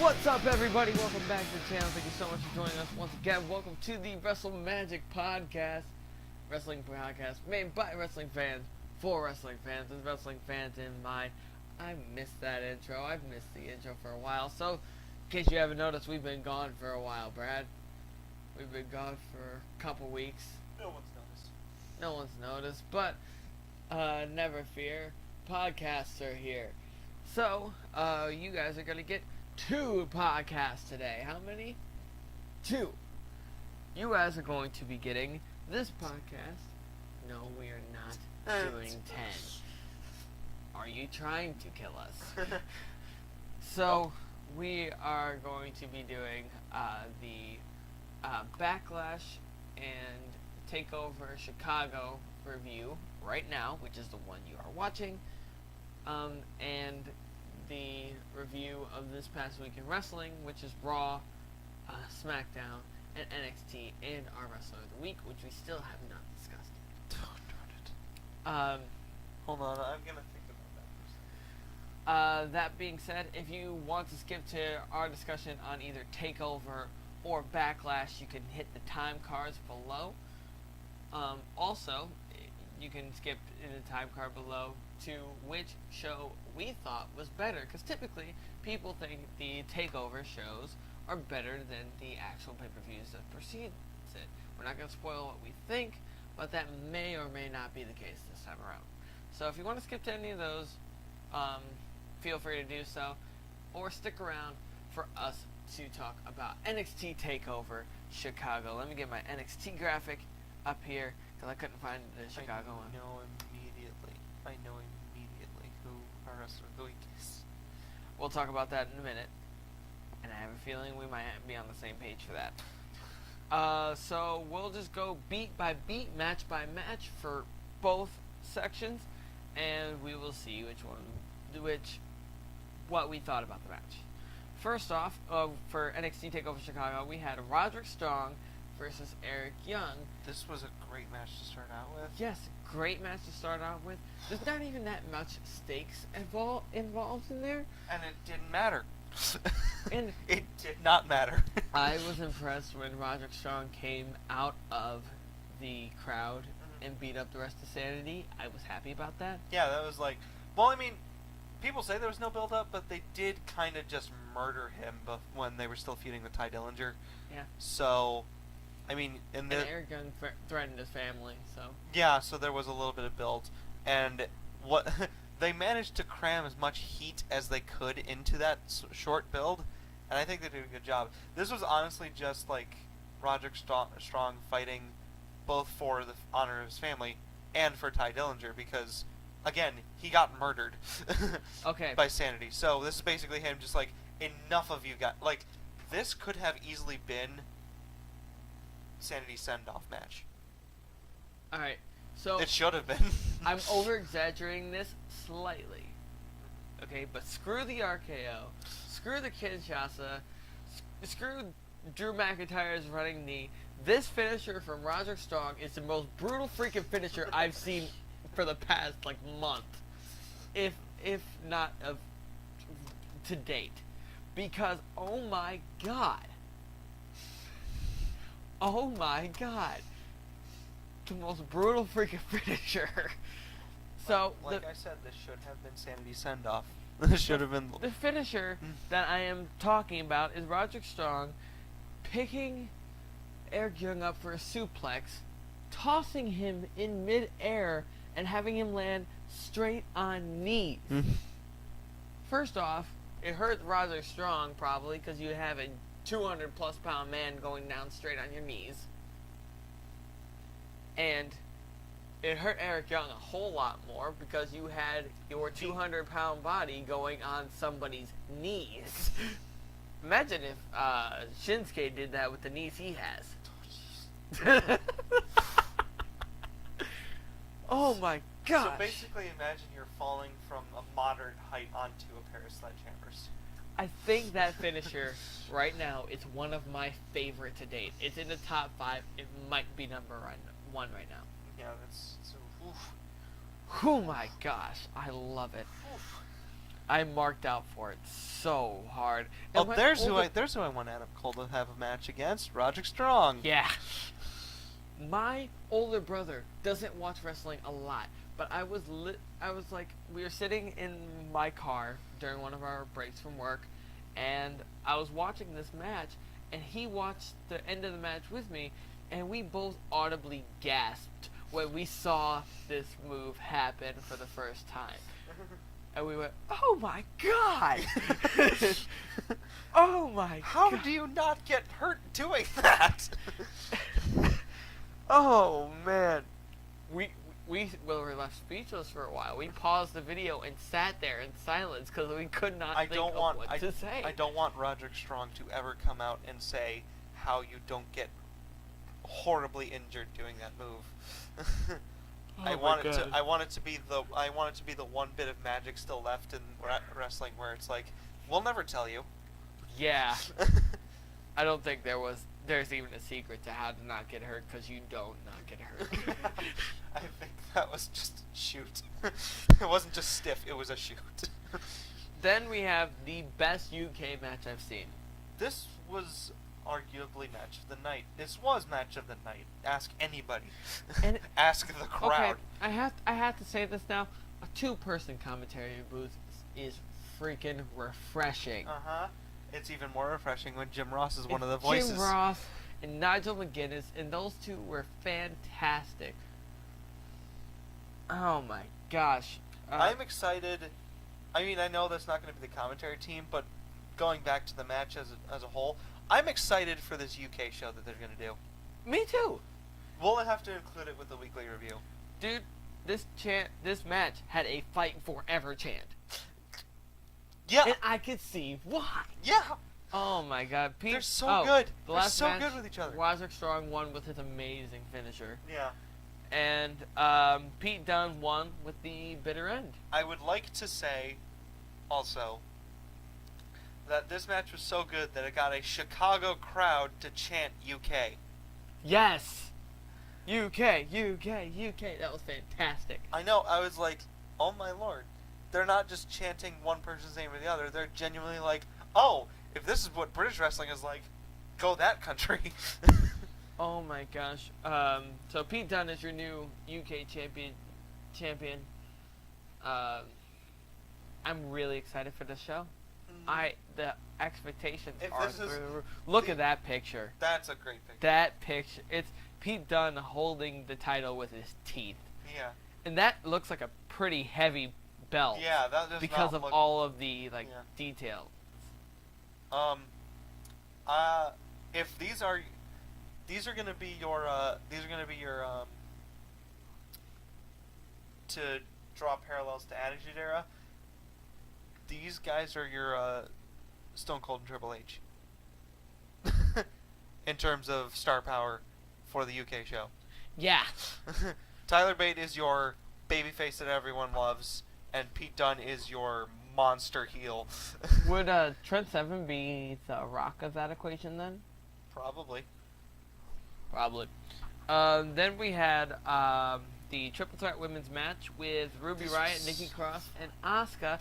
What's up, everybody? Welcome back to the channel. Thank you so much for joining us once again. Welcome to the wrestle-magic podcast, wrestling podcast made by wrestling fans for wrestling fans with wrestling fans in mind. I missed that intro. I've missed the intro for a while. So, in case you haven't noticed, we've been gone for a while, Brad. We've been gone for a couple weeks. No one's noticed. No one's noticed, but never fear. Podcasts are here. So, you guys are gonna get 2 podcasts today. How many? 2. You guys are going to be getting this podcast. No, we are not doing 10. Are you trying to kill us? So, we are going to be doing the Backlash and TakeOver Chicago review right now, which is the one you are watching, and the review of this past week in wrestling, which is Raw, Smackdown, and NXT, and our Wrestler of the Week, which we still have not discussed yet. Oh, darn it. Hold on, I'm gonna think about that first. That being said, if you want to skip to our discussion on either TakeOver or Backlash, you can hit the time cards below. Also, you can skip in the time card below to which show we thought was better, because typically people think the TakeOver shows are better than the actual pay-per-views that precedes it. We're not going to spoil what we think, but that may or may not be the case this time around. So if you want to skip to any of those, feel free to do so, or stick around for us to talk about NXT TakeOver Chicago. Let me get my NXT graphic up here, because I couldn't find the Chicago one. I know immediately who our Wrestler of the Week is. We'll talk about that in a minute, and I have a feeling we might be on the same page for that. So we'll just go beat by beat, match by match for both sections, and we will see what we thought about the match. First off, for NXT TakeOver Chicago, we had Roderick Strong versus Eric Young. This was a great match to start out with. Yes, great match to start out with. There's not even that much stakes involved in there. And it didn't matter. And it did not matter. I was impressed when Roderick Strong came out of the crowd and beat up the rest of Sanity. I was happy about that. Yeah, that was like... Well, I mean, people say there was no build-up, but they did kind of just murder him when they were still feuding with Ty Dillinger. Yeah. So... I mean, and Eric Young threatened his family, so... Yeah, so there was a little bit of build. And what they managed to cram as much heat as they could into that short build, and I think they did a good job. This was honestly just like Roderick Strong fighting both for the honor of his family and for Ty Dillinger, because, again, he got murdered okay. by Sanity. So this is basically him just like, enough of you guys. Like, this could have easily been Sanity's send-off match. Alright, so... It should have been. I'm over-exaggerating this slightly. Okay, but screw the RKO. Screw the Kinshasa. Screw Drew McIntyre's running knee. This finisher from Roderick Strong is the most brutal freaking finisher I've seen for the past, like, month. If not to date. Because, oh my god. Oh my god. The most brutal freaking finisher. So, like I said, this should have been Sanity's send-off. This should have been... The finisher that I am talking about is Roderick Strong picking Eric Young up for a suplex, tossing him in mid-air, and having him land straight on knees. First off, it hurt Roderick Strong, probably, because you have a 200-plus pound man going down straight on your knees. And it hurt Eric Young a whole lot more because you had your 200-pound body going on somebody's knees. Imagine if Shinsuke did that with the knees he has. Oh my gosh. So basically imagine you're falling from a moderate height onto a pair of sledgehammers. I think that finisher right now is one of my favorite to date. It's in the top 5. It might be number 1 right now. Yeah, that's so. Oof. Oh my gosh, I love it. Oof. I marked out for it so hard. Oh, And there's who I want Adam Cole to have a match against. Roderick Strong. Yeah. My older brother doesn't watch wrestling a lot, but I was like, we were sitting in my car during one of our breaks from work, and I was watching this match, and he watched the end of the match with me, and we both audibly gasped when we saw this move happen for the first time. And we went, oh my god! Oh my god! How do you not get hurt doing that? Oh man, we were left speechless for a while. We paused the video and sat there in silence because we could not think of what to say. I don't want Roderick Strong to ever come out and say how you don't get horribly injured doing that move. I want it to be the one bit of magic still left in wrestling where it's like, we'll never tell you. Yeah. I don't think there's even a secret to how to not get hurt because you don't not get hurt. I think that was just a shoot. It wasn't just stiff, it was a shoot. Then we have the best UK match I've seen. This was arguably match of the night. This was match of the night. Ask anybody. And ask the crowd. Okay, I have to say this now. A two-person commentary booth is freaking refreshing. It's even more refreshing when Jim Ross is one of the voices. Jim Ross and Nigel McGuinness, and those two were fantastic. Oh my gosh. I'm excited. I mean, I know that's not going to be the commentary team, but going back to the match as a whole, I'm excited for this UK show that they're going to do. Me too. We'll have to include it with the weekly review. Dude, this match had a fight forever chant. Yeah. And I could see why. Yeah. Oh my god. They're so good. The They're last so match, good with each other. Roderick Strong won with his amazing finisher. Yeah. And Pete Dunne won with the bitter end. I would like to say also that this match was so good that it got a Chicago crowd to chant UK. Yes! UK, UK, UK. That was fantastic. I know. I was like, oh my lord. They're not just chanting one person's name or the other. They're genuinely like, oh, if this is what British wrestling is like, go that country. Oh my gosh. So Pete Dunne is your new UK champion. I'm really excited for this show. The expectations are through the roof. Look at that picture. That's a great picture. That picture. It's Pete Dunne holding the title with his teeth. Yeah. And that looks like a pretty heavy belt. Yeah, that does because not of look... all of the details. If these are gonna be your to draw parallels to Attitude Era, these guys are your Stone Cold and Triple H in terms of star power for the UK show. Yeah. Tyler Bate is your babyface that everyone loves, and Pete Dunne is your monster heel. Would Trent Seven be the Rock of that equation then? Probably. Then we had the Triple Threat Women's match with Ruby Riott, Nikki Cross, and Asuka.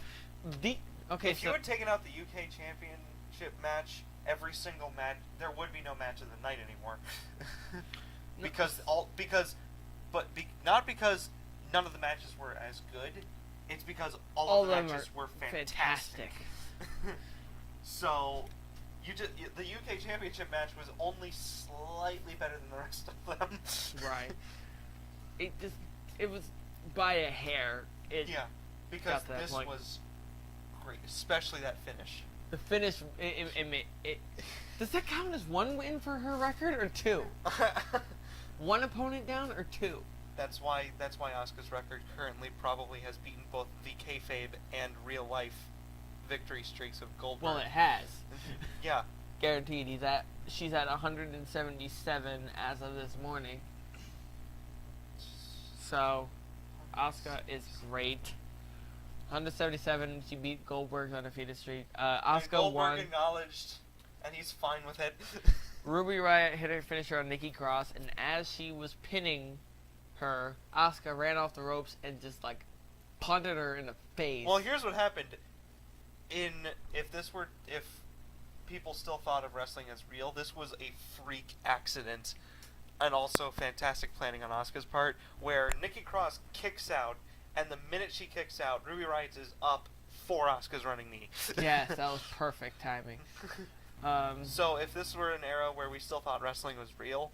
If you had taken out the UK Championship match, every single match, there would be no match of the night anymore. Not because none of the matches were as good. It's because all of the matches were fantastic. So, the UK Championship match was only slightly better than the rest of them. Right. It was by a hair. Because this was great, especially that finish. The finish, does that count as one win for her record or two? One opponent down or two? That's why Asuka's record currently probably has beaten both the kayfabe and real life victory streaks of Goldberg. Well, it has. Yeah. Guaranteed. She's at 177 as of this morning. So, Asuka is great. 177. She beat Goldberg's undefeated streak. Asuka Goldberg won. Acknowledged, and he's fine with it. Ruby Riott hit her finisher on Nikki Cross, and as she was pinning her, Asuka ran off the ropes and just punted her in the face. Well, here's what happened. if people still thought of wrestling as real, this was a freak accident, and also fantastic planning on Asuka's part, where Nikki Cross kicks out, and the minute she kicks out, Ruby Riott is up for Asuka's running knee. Yes, that was perfect timing. So if this were an era where we still thought wrestling was real,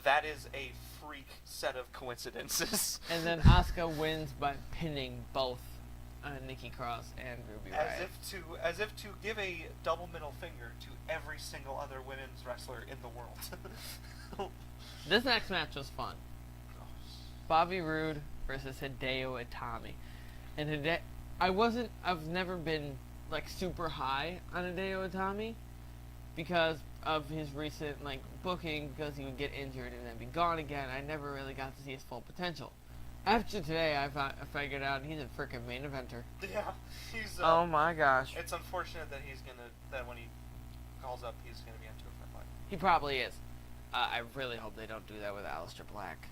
that is a freak set of coincidences. And then Asuka wins by pinning both Nikki Cross and Ruby Riott. As if to give a double middle finger to every single other women's wrestler in the world. This next match was fun. Bobby Roode versus Hideo Itami. And I've never been like super high on Hideo Itami because of his recent like booking, because he would get injured and then be gone again. I never really got to see his full potential. After today, I figured out he's a freaking main eventer. Yeah, he's. Oh my gosh! It's unfortunate that that when he calls up, he's gonna be on 205. He probably is. I really hope they don't do that with Aleister Black.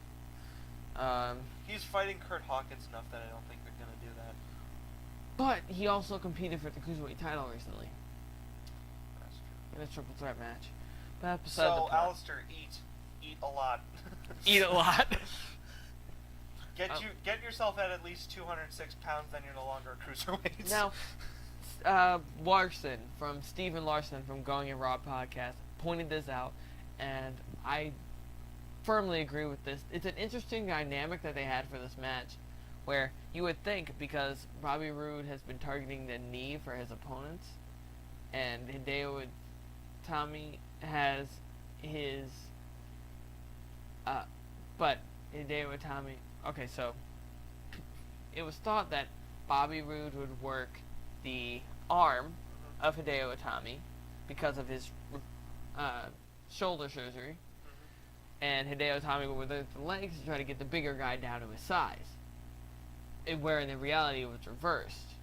He's fighting Kurt Hawkins enough that I don't think they're gonna do that. But he also competed for the Cruiserweight title recently. That's true. In a triple threat match. But so, Aleister, eat a lot. Eat a lot. Get yourself at least 206 pounds, then you're no longer a cruiserweight. Now, Stephen Larson from Going in Raw podcast pointed this out, and I firmly agree with this. It's an interesting dynamic that they had for this match, where you would think, because Bobby Roode has been targeting the knee for his opponents, and Hideo Itami has his, but Hideo Itami. Okay, so it was thought that Bobby Roode would work the arm of Hideo Itami because of his shoulder surgery, and Hideo Itami would work the legs to try to get the bigger guy down to his size. Where in the reality it was reversed.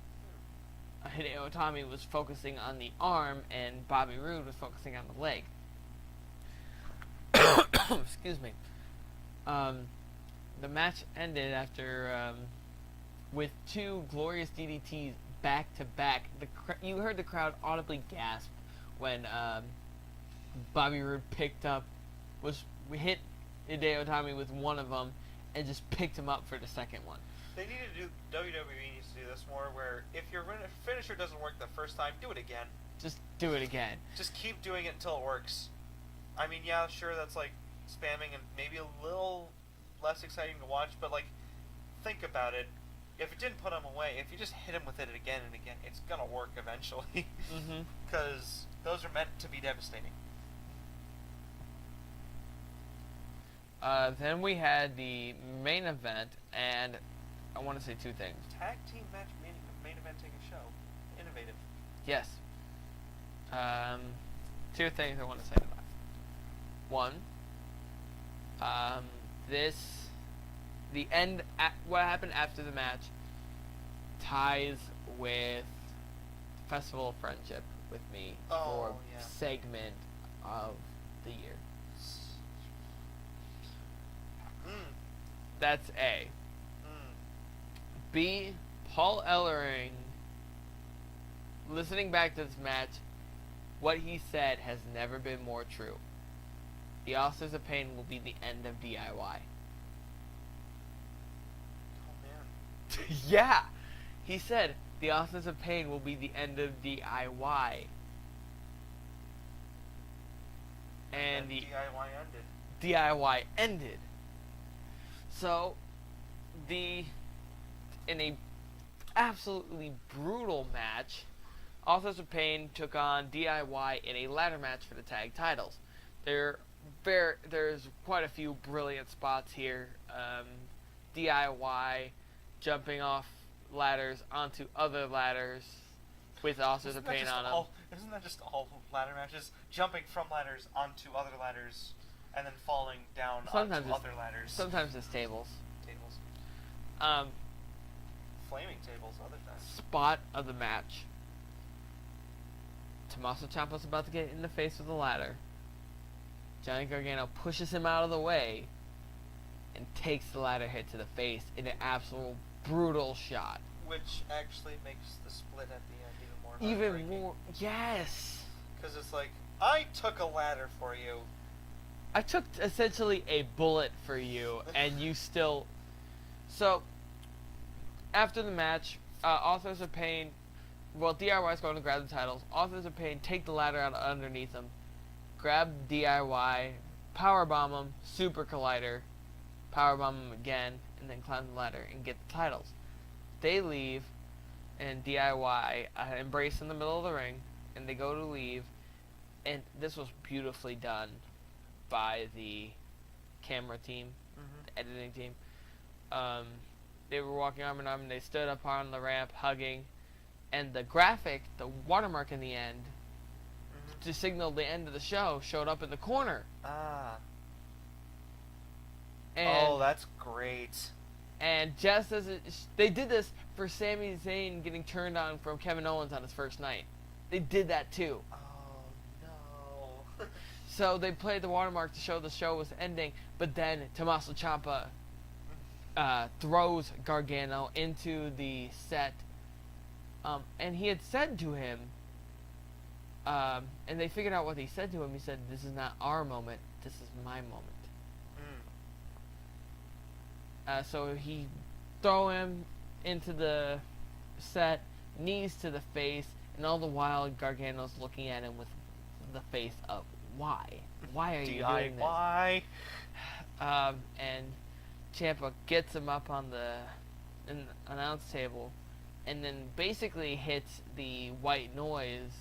Hideo Itami was focusing on the arm, and Bobby Roode was focusing on the leg. Excuse me. The match ended after with two glorious DDTs back to back. You heard the crowd audibly gasp when Bobby Roode hit Hideo Itami with one of them and just picked him up for the second one. They need to do. WWE needs to do this more. Where if your finisher doesn't work the first time, do it again. Just do it again. Just keep doing it until it works. I mean, yeah, sure, that's like spamming and maybe a little less exciting to watch, but like, think about it. If it didn't put him away, if you just hit him with it again and again, it's gonna work eventually. Because those are meant to be devastating. Then we had the main event, and I want to say two things. Tag team match main eventing a show. Innovative. Yes. Two things I want to say about it. One, what happened after the match ties with Festival of Friendship with me for segment of the year. That's A. B, Paul Ellering, listening back to this match, what he said has never been more true. The Authors of Pain will be the end of DIY. Oh, man. Yeah! He said, the Authors of Pain will be the end of DIY. And the DIY ended. DIY ended. So, in a absolutely brutal match, Authors of Pain took on DIY in a ladder match for the tag titles. There's quite a few brilliant spots here. DIY jumping off ladders onto other ladders with Authors of Pain on them. Isn't that just all ladder matches? Jumping from ladders onto other ladders and then falling down onto other ladders. Sometimes it's tables. Flaming tables other times. Spot of the match. Tommaso Ciampa's about to get in the face with the ladder. Johnny Gargano pushes him out of the way and takes the ladder hit to the face in an absolute brutal shot. Which actually makes the split at the end even more Even heartbreaking. more, yes. Because it's like, I took a ladder for you. I took essentially a bullet for you, and you still. So, after the match, Authors of Pain. Well, DIY's going to grab the titles. Authors of Pain take the ladder out underneath them, grab DIY, powerbomb him, Super Collider, powerbomb him again, and then climb the ladder and get the titles. They leave, and DIY embrace in the middle of the ring, and they go to leave, and this was beautifully done by the camera team, the editing team. They were walking arm in arm, and they stood up on the ramp, hugging, and the graphic, the watermark in the end, to signal the end of the show, showed up in the corner. Ah. And, that's great. And just as they did this for Sami Zayn getting turned on from Kevin Owens on his first night. They did that too. Oh, no. So they played the watermark to show the show was ending, but then Tommaso Ciampa throws Gargano into the set. And he had said to him, and they figured out what he said to him. He said, "This is not our moment, this is my moment." So he throw him into the set, knees to the face, and all the while Gargano's looking at him with the face of, why? Why are you doing this? Why? And Ciampa gets him up on the announce table, and then basically hits the white noise.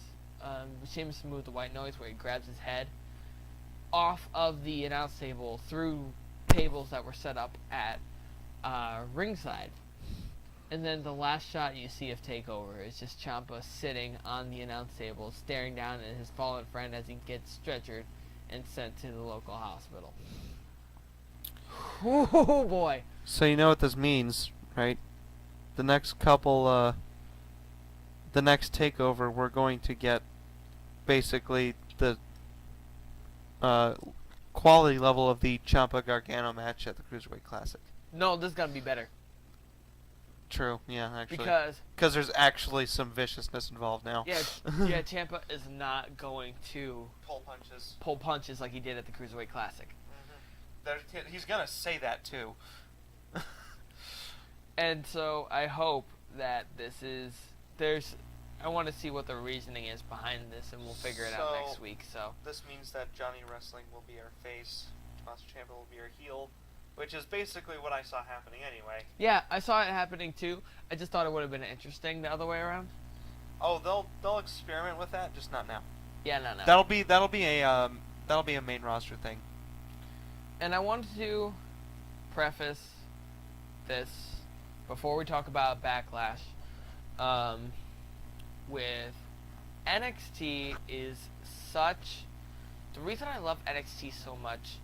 Sheamus to move the white noise where he grabs his head off of the announce table through tables that were set up at ringside. And then the last shot you see of TakeOver is just Ciampa sitting on the announce table, staring down at his fallen friend as he gets stretchered and sent to the local hospital. Oh boy! So you know what this means, right? The next couple, the next TakeOver, we're going to get basically the quality level of the Ciampa Gargano match at the Cruiserweight Classic. No, this is gonna be better. True, yeah, actually. Because there's actually some viciousness involved now. yeah, Ciampa is not going to pull punches like he did at the Cruiserweight Classic. He's gonna say that too. And so I hope that I want to see what the reasoning is behind this, and we'll figure it out next week. So this means that Johnny Wrestling will be our face, Tommaso Ciampa will be our heel, which is basically what I saw happening anyway. Yeah, I saw it happening too. I just thought it would have been interesting the other way around. Oh, they'll experiment with that, just not now. Yeah, no. That'll be a main roster thing. And I wanted to preface this before we talk about Backlash, with NXT is such. The reason I love NXT so much,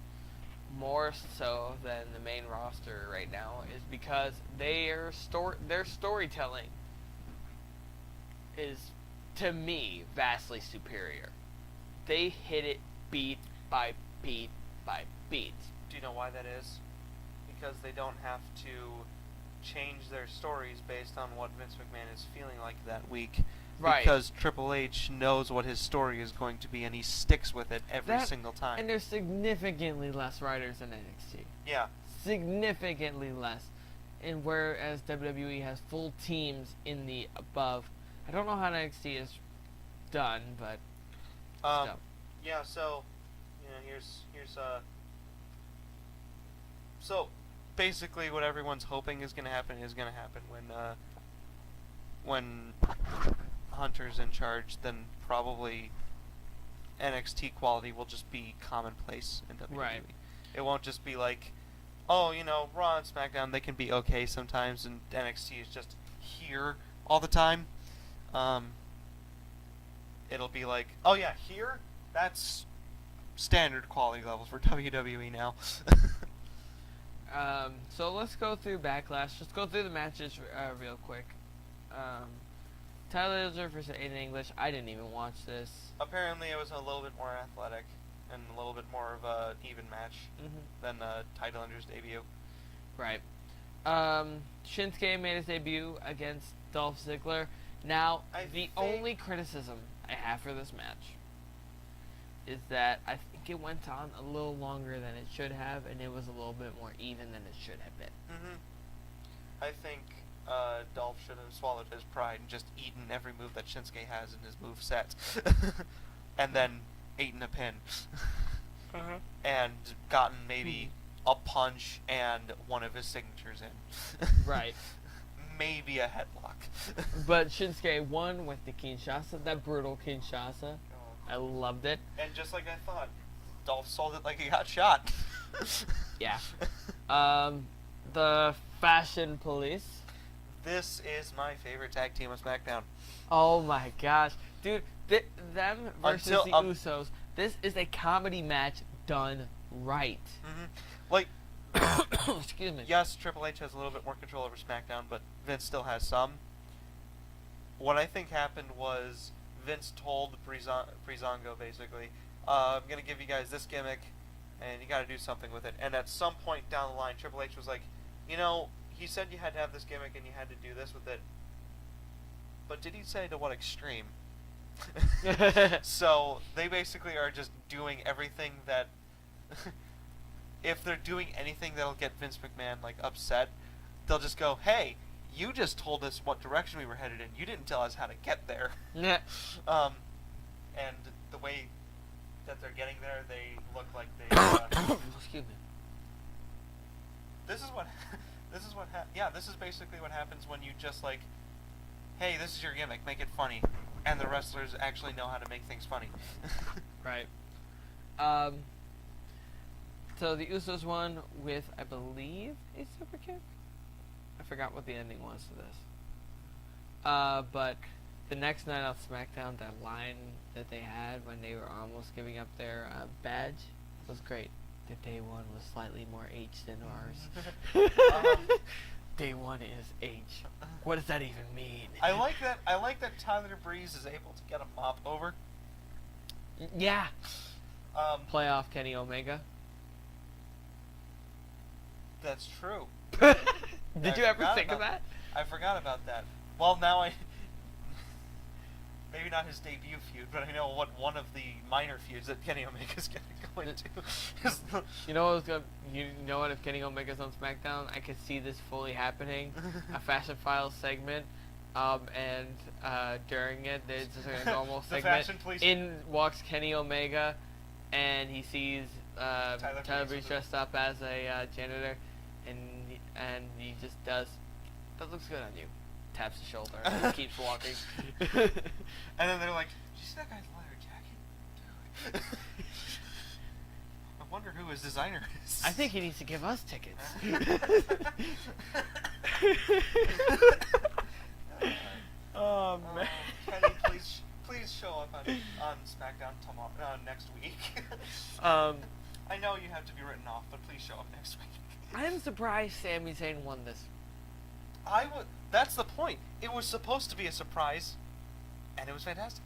more so than the main roster right now, is because their storytelling is, to me, vastly superior. They hit it beat by beat by beat. Do you know why that is? Because they don't have to change their stories based on what Vince McMahon is feeling like that week. Right. Because Triple H knows what his story is going to be, and he sticks with it every single time. And there's significantly less writers in NXT. Yeah. Significantly less. And whereas WWE has full teams in the above. I don't know how NXT is done, but still. Yeah, so here's so basically what everyone's hoping is going to happen when Hunter's in charge. Then probably NXT quality will just be commonplace in WWE. Right. It won't just be like, oh, Raw and SmackDown, they can be okay sometimes, and NXT is just here all the time. It'll be like, oh yeah, here? That's standard quality levels for WWE now. So let's go through Backlash. Let's go through the matches real quick. Tyler Dillinger versus Aiden English. I didn't even watch this. Apparently it was a little bit more athletic and a little bit more of an even match than Ty Dillinger's debut. Right. Shinsuke made his debut against Dolph Ziggler. Now, the only criticism I have for this match is that I think it went on a little longer than it should have, and it was a little bit more even than it should have been. I think Dolph should have swallowed his pride and just eaten every move that Shinsuke has in his move set, and then eaten a pin, and gotten maybe a punch and one of his signatures in. Right. Maybe a headlock. But Shinsuke won with the Kinshasa, that brutal Kinshasa. I loved it. And just like I thought, Dolph sold it like he got shot. Yeah. The Fashion Police. This is my favorite tag team of SmackDown. Oh my gosh. Dude, them versus the Usos. This is a comedy match done right. Like, excuse me. Yes, Triple H has a little bit more control over SmackDown, but Vince still has some. What I think happened was Vince told Breezango, basically, I'm going to give you guys this gimmick, and you got to do something with it. And at some point down the line, Triple H was like, you know, he said you had to have this gimmick and you had to do this with it. But did he say to what extreme? So they basically are just doing everything that... if they're doing anything that'll get Vince McMahon like upset, they'll just go, hey, you just told us what direction we were headed in. You didn't tell us how to get there. Yeah. And the way that they're getting there, they look like they... Excuse me. This is basically what happens when you just like, hey, this is your gimmick, make it funny. And the wrestlers actually know how to make things funny. Right. So the Usos won with, I believe, a super kick? I forgot what the ending was to this. But the next night on SmackDown, that line that they had when they were almost giving up their badge was great. The day one was slightly more H than ours. Day one is H. What does that even mean? I like that Tyler Breeze is able to get a mop over. Yeah. Playoff Kenny Omega. That's true. Did you ever think of that? I forgot about that. Well, now I... Maybe not his debut feud, but I know what one of the minor feuds that Kenny Omega's going to go into. You know what's gonna? You know what? If Kenny Omega's on SmackDown, I could see this fully happening. A Fashion Files segment, and during it, there's just like a normal segment. In walks Kenny Omega, and he sees Tyler Breeze dressed up as a janitor, and he just does. That looks good on you. Taps the shoulder and keeps walking. And then they're like, did you see that guy's leather jacket? Dude. I wonder who his designer is. I think he needs to give us tickets. Oh, man. Kenny, please show up on SmackDown tomorrow, next week. I know you have to be written off, but please show up next week. I am surprised Sami Zayn won this. That's the point. It was supposed to be a surprise, and it was fantastic.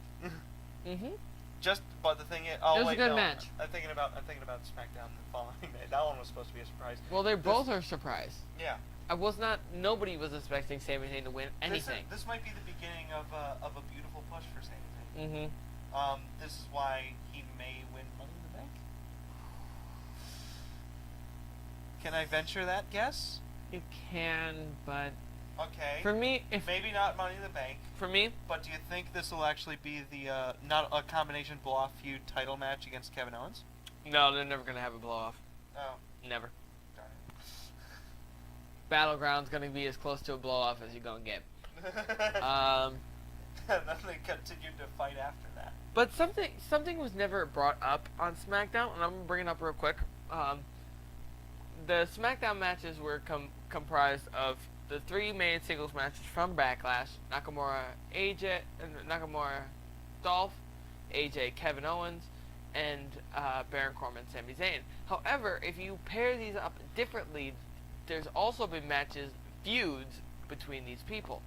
But the thing is, it was a good match. I'm thinking about SmackDown the following day. That one was supposed to be a surprise. Well, they both are a surprise. Yeah. Nobody was expecting Sami Zayn to win anything. This might be the beginning of a beautiful push for Sami Zayn. This is why he may win Money in the Bank. Can I venture that guess? You can, but okay. For me, maybe not Money in the Bank. For me, but do you think this will actually be the not a combination blow-off feud title match against Kevin Owens? No, they're never gonna have a blow-off. Oh, never. Darn it. Battleground's gonna be as close to a blow-off as you're gonna get. And then they continued to fight after that. But something was never brought up on SmackDown, and I'm gonna bring it up real quick. The SmackDown matches were comprised of the three main singles matches from Backlash: Nakamura, Dolph, AJ, Kevin Owens, and Baron Corbin, Sami Zayn. However, if you pair these up differently, there's also been feuds between these people.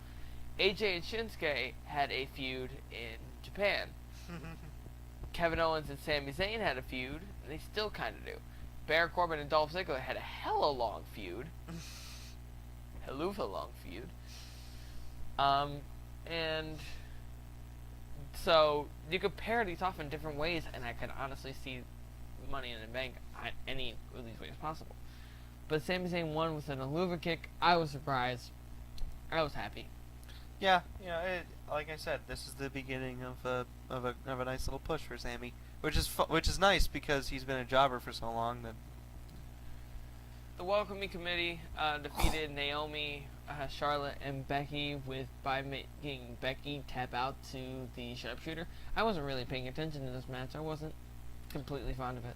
AJ and Shinsuke had a feud in Japan. Kevin Owens and Sami Zayn had a feud, and they still kind of do. Baron Corbin and Dolph Ziggler had a hella long feud. helluva long feud. And so you could pair these off in different ways, and I could honestly see Money in the Bank any of these ways possible. But Sami Zayn won with an helluva kick. I was surprised. I was happy. Yeah, like I said, this is the beginning of a nice little push for Sami, which is nice because he's been a jobber for so long that. The Welcoming Committee defeated Naomi, Charlotte, and Becky by making Becky tap out to the sharpshooter. I wasn't really paying attention to this match. I wasn't completely fond of it.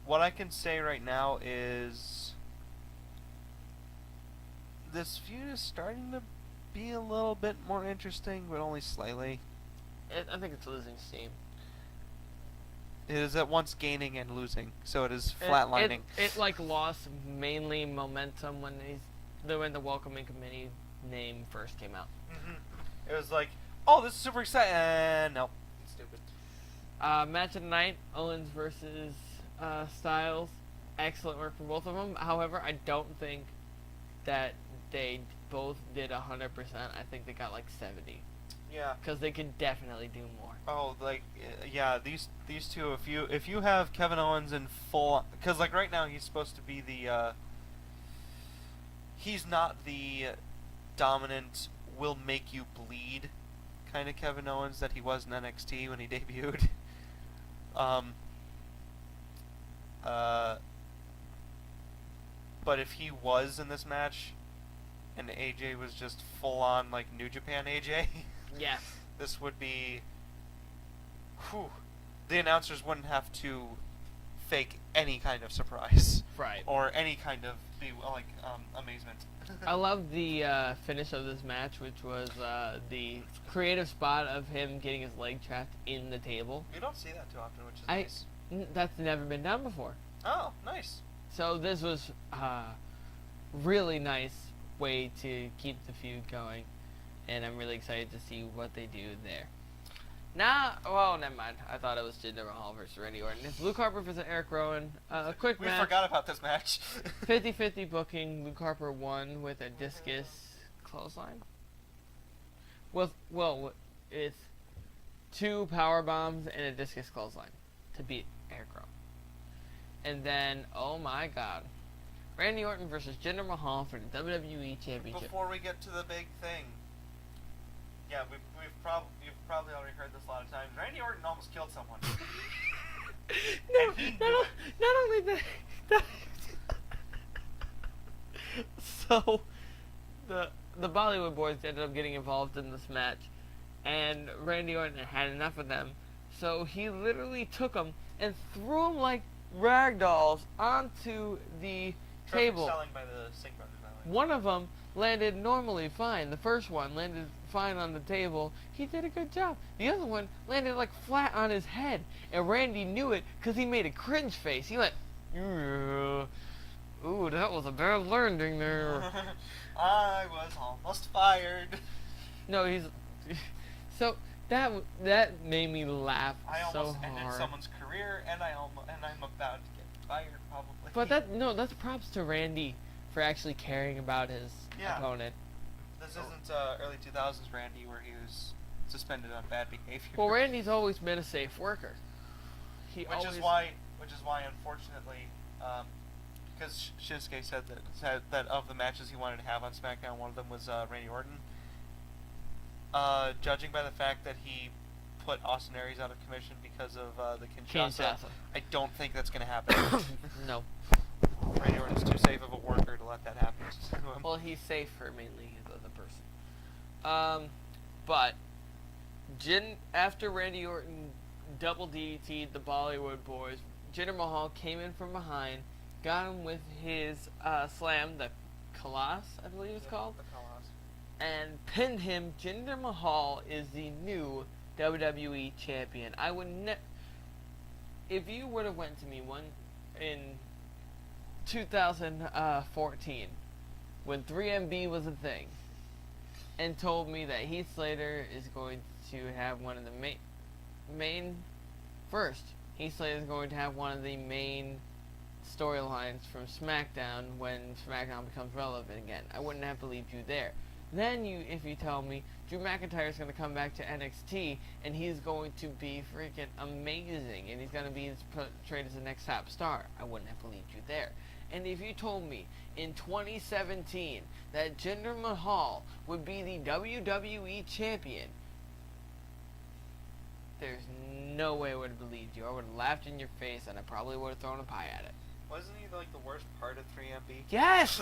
What I can say right now is this feud is starting to be a little bit more interesting, but only slightly. I think it's losing steam. It is at once gaining and losing, so it is flatlining. It like lost mainly momentum when the Welcoming Committee name first came out. It was like, oh, this is super exciting. No, it's stupid. Match of the night: Owens versus Styles. Excellent work from both of them. However, I don't think that they both did 100%. I think they got like 70. Yeah. Because they could definitely do more. Oh, yeah, these two. If you have Kevin Owens in full, because like right now he's supposed to be the. He's not the dominant, will make you bleed kind of Kevin Owens that he was in NXT when he debuted. But if he was in this match, and AJ was just full on like New Japan AJ, yes, this would be. Whew, the announcers wouldn't have to fake any kind of surprise, right, or any kind of amazement. I love the finish of this match, which was the creative spot of him getting his leg trapped in the table. You don't see that too often, which is nice. That's never been done before. Oh, nice. So this was really nice way to keep the feud going, and I'm really excited to see what they do there. Well, never mind. I thought it was Jinder Mahal versus Randy Orton. It's Luke Harper versus Eric Rowan. A quick match. We forgot about this match. 50-50 booking. Luke Harper won with a discus clothesline. It's 2 power bombs and a discus clothesline to beat Eric Rowan. And then, oh my God, Randy Orton versus Jinder Mahal for the WWE Championship. Before we get to the big thing, yeah, you've probably already heard this a lot of times. Randy Orton almost killed someone. Not only that. So, the Bollywood boys ended up getting involved in this match, and Randy Orton had enough of them. So he literally took them and threw them like rag dolls onto the table. Selling by the Singh brothers, by the way. One of them landed normally fine. The first one landed fine on the table. He did a good job. The other one landed like flat on his head, and Randy knew it because he made a cringe face. He went, ooh, that was a bad landing there. I was almost fired. No, so that made me laugh I so almost hard. ended someone's career, and I'm about to get fired probably. But that's props to Randy for actually caring about his opponent. This isn't early 2000s Randy where he was suspended on bad behavior. Well, Randy's always been a safe worker. Which is why unfortunately, because Shinsuke said that of the matches he wanted to have on SmackDown, one of them was Randy Orton. Judging by the fact that he put Austin Aries out of commission because of the Kinshasa, I don't think that's going to happen. No. Randy Orton's too safe of a worker to let that happen to him. Well, he's safe for mainly his other person. But after Randy Orton double DDT'd the Bollywood boys, Jinder Mahal came in from behind, got him with his slam, the Kalash, I believe it's called, The Kalash. and pinned him. Jinder Mahal is the new WWE Champion. I would if you would have went to me in 2014, when 3MB was a thing, and told me that Heath Slater is going to have one of the Heath Slater is going to have one of the main storylines from SmackDown when SmackDown becomes relevant again. I wouldn't have believed you there. Then if you tell me Drew McIntyre is going to come back to NXT and he's going to be freaking amazing and he's going to be portrayed as the next top star, I wouldn't have believed you there. And if you told me in 2017 that Jinder Mahal would be the WWE Champion, there's no way I would have believed you. I would have laughed in your face and I probably would have thrown a pie at it. Wasn't he like the worst part of 3MB? Yes!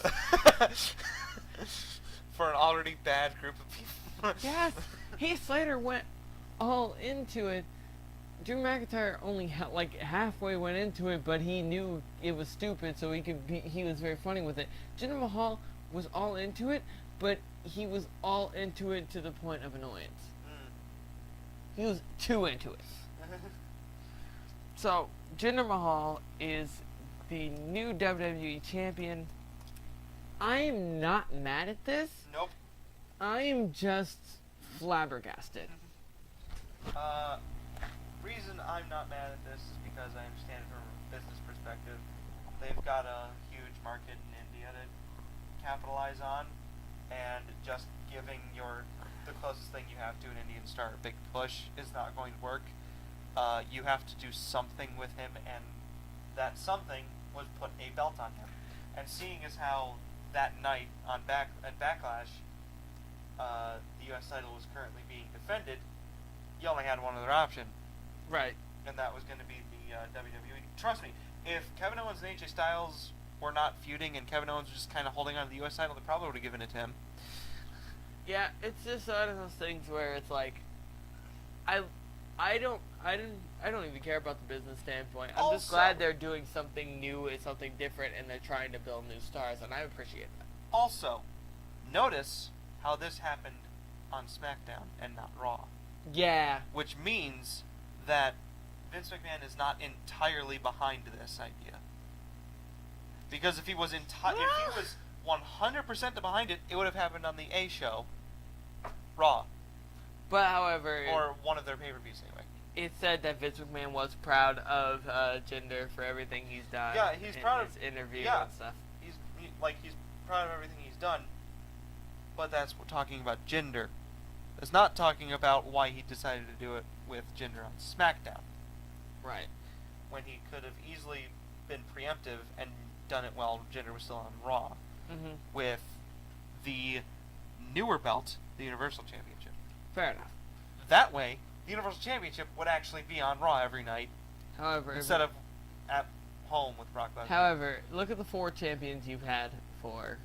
For an already bad group of people. Yes! Heath Slater went all into it. Drew McIntyre only halfway went into it, but he knew it was stupid, so he was very funny with it. Jinder Mahal was all into it, but he was all into it to the point of annoyance. He was too into it. So, Jinder Mahal is the new WWE Champion. I am not mad at this. Nope. I am just flabbergasted. Reason I'm not mad at this is because I understand it from a business perspective. They've got a huge market in India to capitalize on, and just giving the closest thing you have to an Indian star a big push is not going to work. You have to do something with him, and that something was put a belt on him. And seeing as how that night at Backlash, the U.S. title was currently being defended, you only had one other option. Right. And that was going to be the WWE. Trust me, if Kevin Owens and AJ Styles were not feuding and Kevin Owens was just kind of holding on to the U.S. title, they probably would have given it to him. Yeah, it's just one of those things where it's like, I don't even care about the business standpoint. I'm just glad they're doing something new and something different, and they're trying to build new stars, and I appreciate that. Also, notice how this happened on SmackDown and not Raw. Yeah. Which means that Vince McMahon is not entirely behind this idea. Because if he was 100% behind it, it would have happened on the A show, Raw. But however, or one of their pay-per-views anyway. It said that Vince McMahon was proud of Jinder for everything he's done. Yeah, he's proud of his interview and stuff. He's proud of everything he's done. But that's talking about Jinder. It's not talking about why he decided to do it with Jinder on SmackDown. Right. When he could have easily been preemptive and done it while Jinder was still on Raw. Mm-hmm. With the newer belt, the Universal Championship. Fair enough. That way, the Universal Championship would actually be on Raw every night. However, instead of at home with Brock Lesnar. However, look at the 4 champions you've had for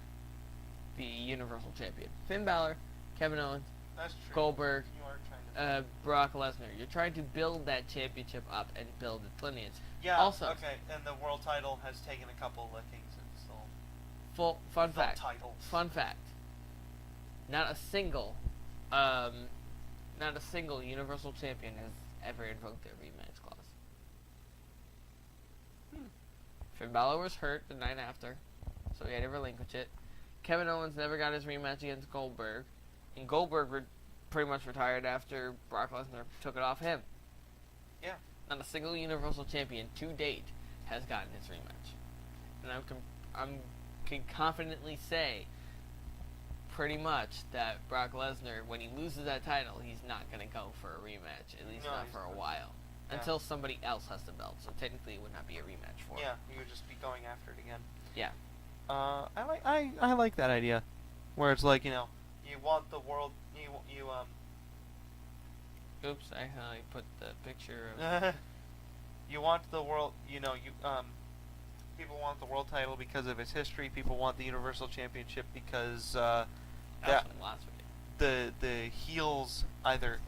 the Universal Champion. Finn Balor, Kevin Owens, that's true. Goldberg, you are trying to Brock Lesnar. You're trying to build that championship up and build its lineage. Yeah, also, okay, and the world title has taken a couple lickings and still... Fun fact. Titles. Fun fact. Not a single Universal Champion has ever invoked their rematch clause. Finn Balor was hurt the night after, so he had to relinquish it. Kevin Owens never got his rematch against Goldberg, and Goldberg pretty much retired after Brock Lesnar took it off him. Yeah. Not a single Universal Champion to date has gotten his rematch, and I can confidently say pretty much that Brock Lesnar, when he loses that title, he's not going to go for a rematch, at least not for a while. Yeah. Until somebody else has the belt, so technically it would not be a rematch for him. Yeah, he would just be going after it again. Yeah. I like that idea, where it's like, you want the world, Oops, I put the picture of... you want the world, people want the world title because of its history. People want the Universal Championship because the heels either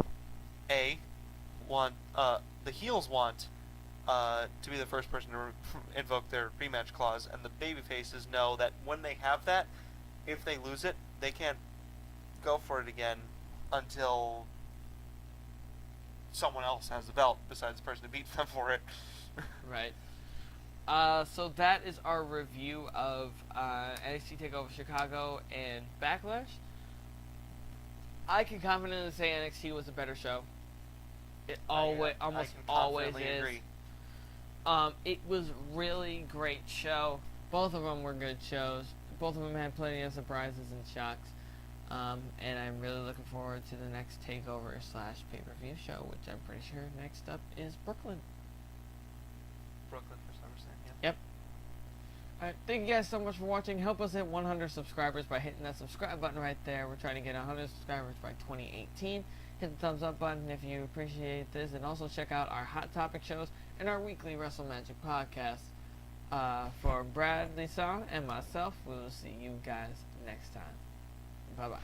want to be the first person to invoke their rematch clause, and the babyfaces know that when they have that, if they lose it, they can't go for it again until someone else has the belt besides the person who beat them for it. Right. So that is our review of NXT TakeOver Chicago and Backlash. I can confidently say NXT was a better show. It almost always is. Agree. It was really great show. Both of them were good shows. Both of them had plenty of surprises and shocks. And I'm really looking forward to the next TakeOver / pay-per-view show, which I'm pretty sure next up is Brooklyn. Brooklyn for SummerSlam, yeah. Yep. Alright, thank you guys so much for watching. Help us hit 100 subscribers by hitting that subscribe button right there. We're trying to get 100 subscribers by 2018. Hit the thumbs up button if you appreciate this, and also check out our Hot Topic shows and our weekly wrestle-magic podcast. For Bradley Song and myself, we will see you guys next time. Bye-bye.